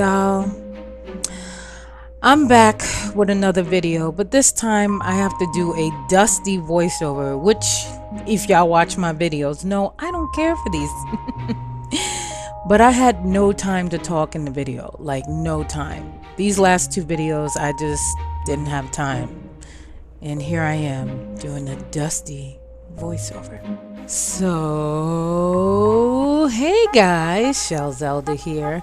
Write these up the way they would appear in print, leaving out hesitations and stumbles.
Y'all, I'm back with another video, but this time I have to do a dusty voiceover, which if y'all watch my videos know I don't care for these. But I had no time to talk in the video, like no time. These last two videos I just didn't have time, and here I am doing a dusty voiceover. So hey guys, Shell Zelda here,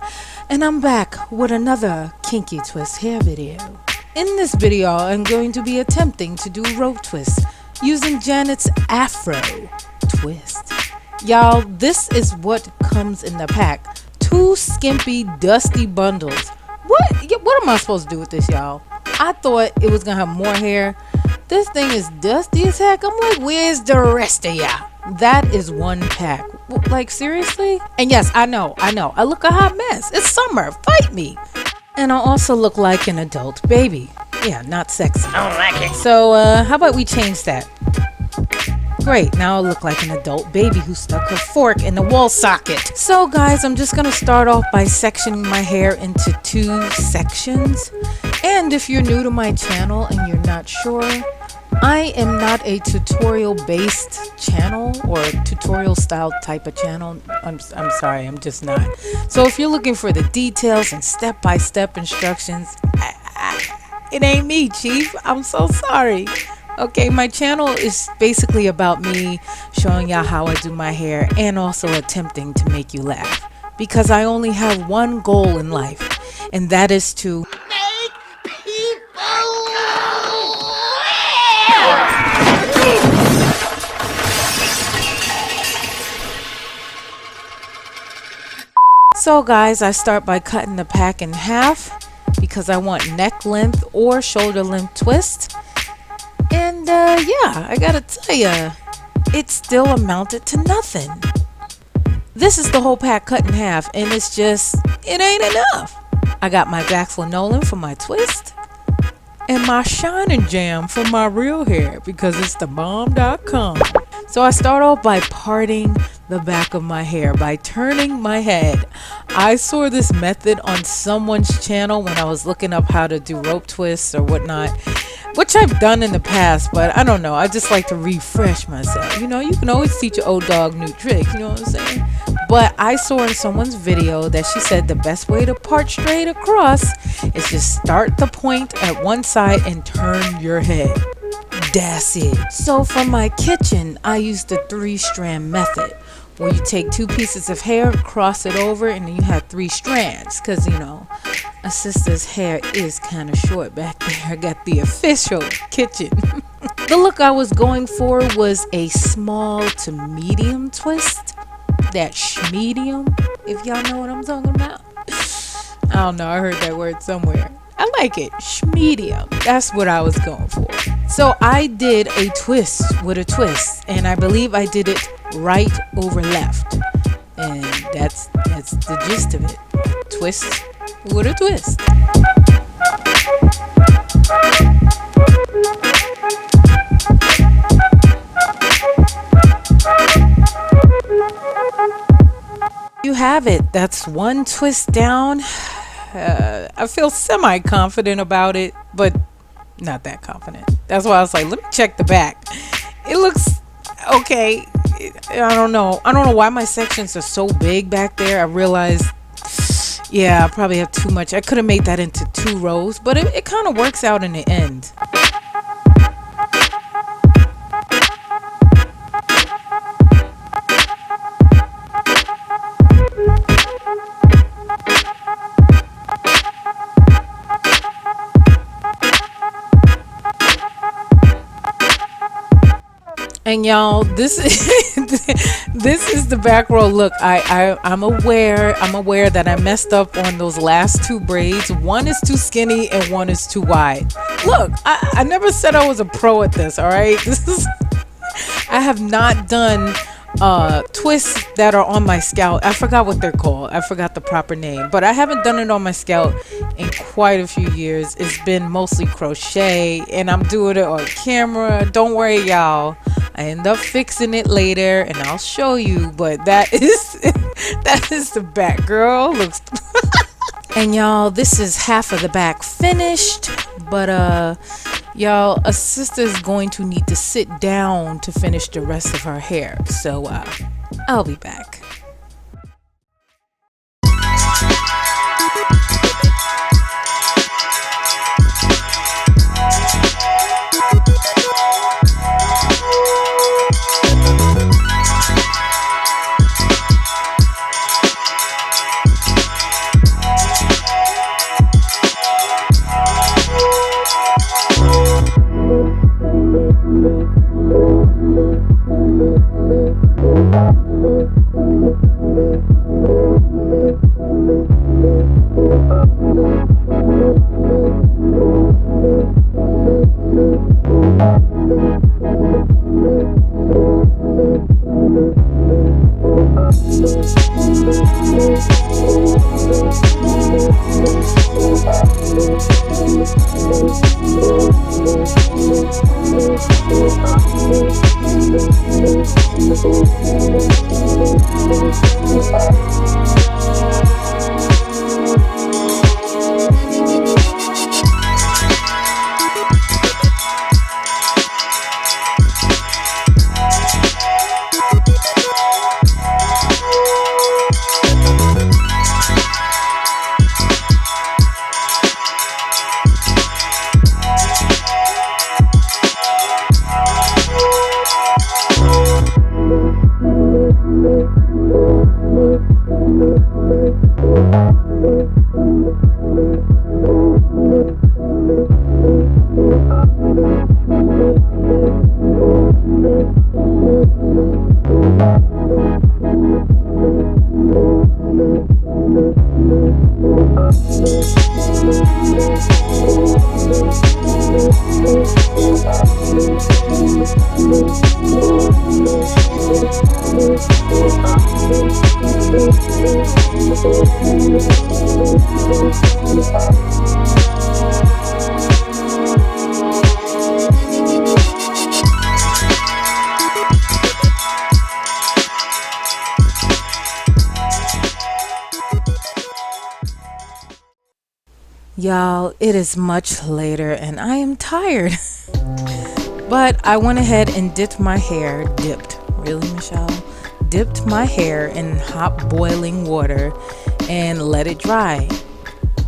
and I'm back with another Kinky Twist hair video. In this video I'm going to be attempting to do rope twists using Janet's Afro Twist. Y'all, this is what comes in the pack. Two skimpy dusty bundles. What am I supposed to do with this, y'all? I thought it was gonna have more hair. This thing is dusty as heck. I'm like, where's the rest of y'all? That is one pack. Like, seriously? And yes, I know. I look a hot mess. It's summer. Fight me. And I also look like an adult baby. Yeah, not sexy. I don't like it. So, how about we change that? Great, now I look like an adult baby who stuck her fork in the wall socket. So guys, I'm just gonna start off by sectioning my hair into two sections. And if you're new to my channel and you're not sure, I am not a tutorial based channel or tutorial style type of channel. I'm sorry, I'm just not. So if you're looking for the details and step-by-step instructions, it ain't me, chief. I'm so sorry. Okay, my channel is basically about me showing y'all how I do my hair and also attempting to make you laugh. Because I only have one goal in life, and that is to Make people So guys, I start by cutting the pack in half because I want neck length or shoulder length twist. And yeah, I gotta tell ya, it still amounted to nothing. This is the whole pack cut in half, and it's just, it ain't enough. I got my Black Nolan for my twist, and my Shining Jam for my real hair, because it's the bomb.com. So I start off by parting the back of my hair by turning my head. I saw this method on someone's channel when I was looking up how to do rope twists or whatnot, which I've done in the past, but I don't know, I just like to refresh myself. You know, you can always teach an old dog new tricks, you know what I'm saying? But I saw in someone's video that she said the best way to part straight across is just start the point at one side and turn your head. That's it. So for my kitchen, I use the 3-strand method, where you take two pieces of hair, cross it over, and then you have 3 strands, because, you know, a sister's hair is kind of short back there. I got the official kitchen. The look I was going for was a small to medium twist. That schmedium, if y'all know what I'm talking about. I don't know, I heard that word somewhere. I like it, schmedium. That's what I was going for. So I did a twist with a twist, and I believe I did it right over left. And that's the gist of it. Twist with a twist. You have it. That's one twist down. I feel semi-confident about it, but not that confident. That's why I was like, let me check the back. It looks okay. I don't know why my sections are so big back there. I realized, yeah, I probably have too much. I could have made that into 2 rows, but it kind of works out in the end. And y'all, this is the back row look. I'm aware that I messed up on those last 2 braids. One is too skinny and one is too wide. Look, I never said I was a pro at this, all right? I have not done twists that are on my scalp. I forgot what they're called. I forgot the proper name, but I haven't done it on my scalp in quite a few years. It's been mostly crochet, and I'm doing it on camera. Don't worry, y'all. I end up fixing it later and I'll show you, but that is the back, girl. Looks And y'all, this is half of the back finished, but y'all, a sister's going to need to sit down to finish the rest of her hair. So I'll be back. Y'all, it is much later and I am tired. But I went ahead and dipped my hair, really, Michelle? Dipped my hair in hot boiling water and let it dry.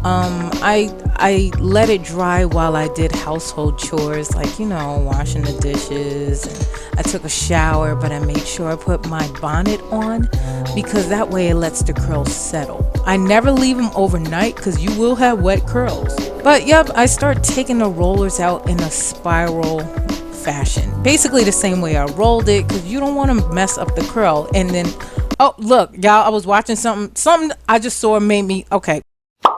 I let it dry while I did household chores, like, washing the dishes, and I took a shower, but I made sure I put my bonnet on because that way it lets the curls settle. I never leave them overnight because you will have wet curls. But yep, I start taking the rollers out in a spiral fashion. Basically the same way I rolled it because you don't want to mess up the curl. And then, oh, look, y'all, I was watching something I just saw made me, okay.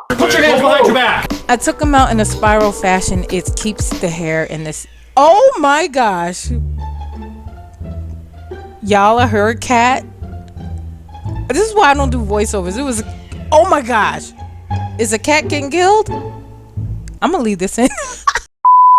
Put your hands behind your back. I took them out in a spiral fashion. It keeps the hair in this. Oh my gosh. Y'all, I heard cat. This is why I don't do voiceovers. It was, oh my gosh. Is a cat getting killed? I'm gonna leave this in.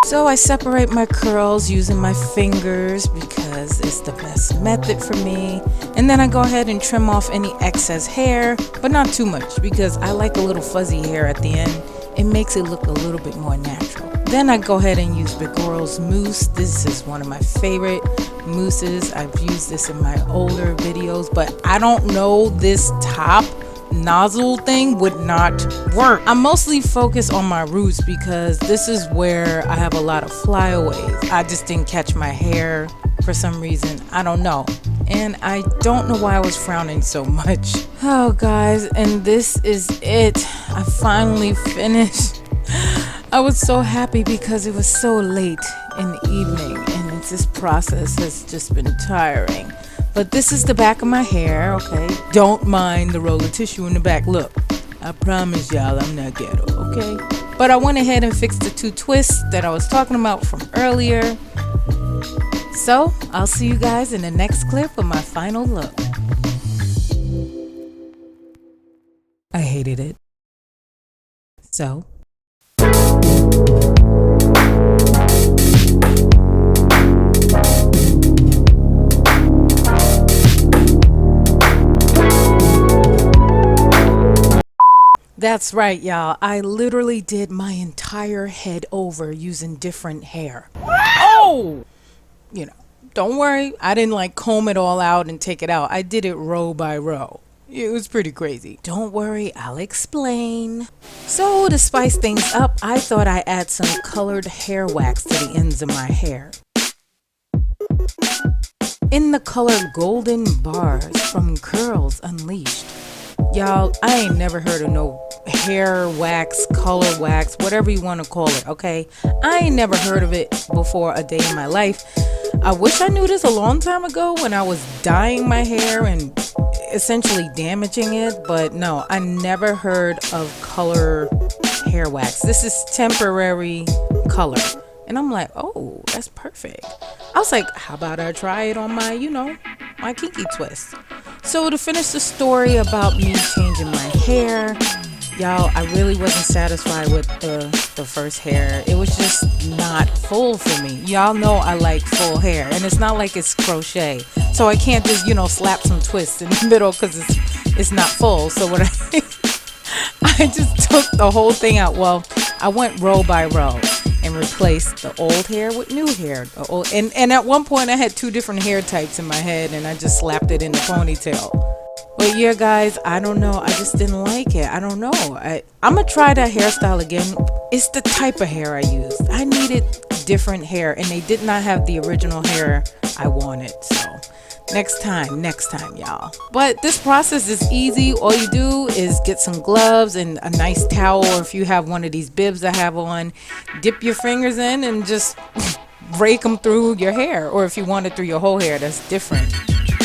So I separate my curls using my fingers because it's the best method for me. And then I go ahead and trim off any excess hair, but not too much because I like a little fuzzy hair at the end. It makes it look a little bit more natural. Then I go ahead and use Bijoux mousse. This is one of my favorite mousses. I've used this in my older videos, but I don't know, this top nozzle thing would not work. I'm mostly focused on my roots because this is where I have a lot of flyaways. I just didn't catch my hair for some reason. I don't know. And I don't know why I was frowning so much. Oh guys, and this is it. I finally finished. I was so happy because it was so late in the evening and this process has just been tiring. But this is the back of my hair, okay? Don't mind the roll of tissue in the back. Look, I promise y'all I'm not ghetto, okay? But I went ahead and fixed the 2 twists that I was talking about from earlier. So, I'll see you guys in the next clip of my final look. I hated it. So... That's right, y'all. I literally did my entire head over using different hair. Oh! You know, don't worry. I didn't like comb it all out and take it out. I did it row by row. It was pretty crazy. Don't worry, I'll explain. So to spice things up, I thought I'd add some colored hair wax to the ends of my hair. In the color Golden Bars from Curls Unleashed. Y'all, I ain't never heard of no hair wax, color wax, whatever you want to call it, okay? I ain't never heard of it before a day in my life. I wish I knew this a long time ago when I was dyeing my hair and essentially damaging it, but no, I never heard of color hair wax. This is temporary color. And I'm like, oh, that's perfect. I was like, how about I try it on my, my Kinky Twist. So to finish the story about me changing my hair, y'all, I really wasn't satisfied with the first hair. It was just not full for me. Y'all know I like full hair, and it's not like it's crochet. So I can't just, slap some twists in the middle because it's not full. So what I just took the whole thing out. Well, I went row by row and replaced the old hair with new hair. And at one point I had two different hair types in my head, and I just slapped it in a ponytail. But yeah, guys, I don't know. I just didn't like it. I don't know. I'm going to try that hairstyle again. It's the type of hair I used. I needed different hair, and they did not have the original hair I wanted. So next time, y'all. But this process is easy. All you do is get some gloves and a nice towel, or if you have one of these bibs I have on, dip your fingers in and just rake them through your hair. Or if you want it through your whole hair, that's different.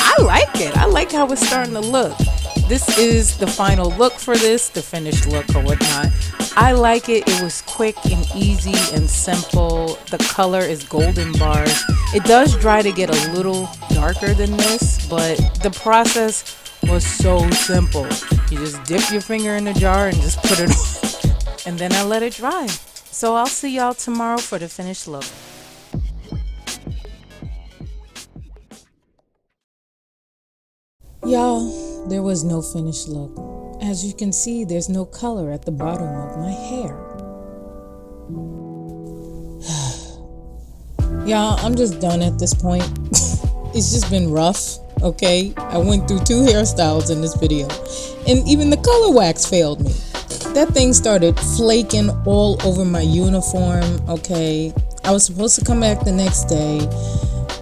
I like it. I like how it's starting to look. This is the final look for this, the finished look or whatnot. I like it. It was quick and easy and simple. The color is Golden Bars. It does dry to get a little darker than this, but the process was so simple. You just dip your finger in the jar and just put it on, and then I let it dry. So I'll see y'all tomorrow for the finished look. Y'all, there was no finished look. As you can see, there's no color at the bottom of my hair. Y'all, I'm just done at this point. It's just been rough, okay? I went through 2 hairstyles in this video, and even the color wax failed me. That thing started flaking all over my uniform, okay? I was supposed to come back the next day,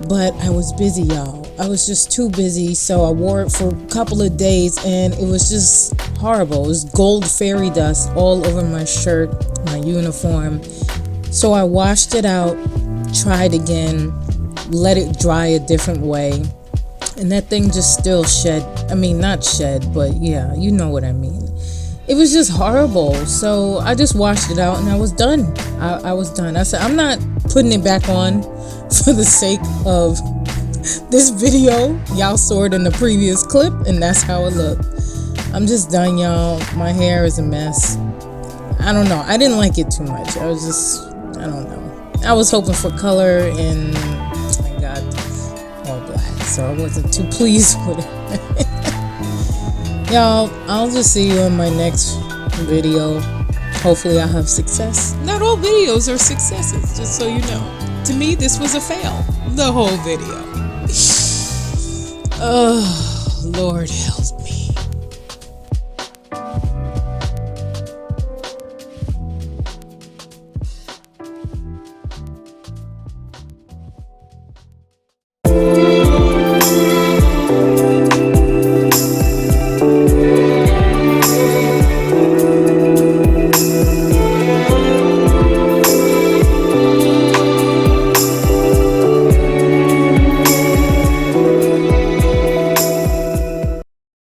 but I was busy, y'all. I was just too busy, so I wore it for a couple of days, and it was just horrible. It was gold fairy dust all over my shirt, my uniform. So I washed it out, tried again, let it dry a different way, and that thing just still shed. I mean, not shed, but yeah, you know what I mean. It was just horrible. So I just washed it out and I was done. I was done. I said, I'm not putting it back on for the sake of this video. Y'all saw it in the previous clip, and that's how it looked. I'm just done, y'all. My hair is a mess. I don't know. I didn't like it too much. I don't know. I was hoping for color, and I got all black, so I wasn't too pleased with it. Y'all, I'll just see you in my next video. Hopefully I'll have success. Not all videos are successes, just so you know. To me, this was a fail. The whole video. Oh, Lord help.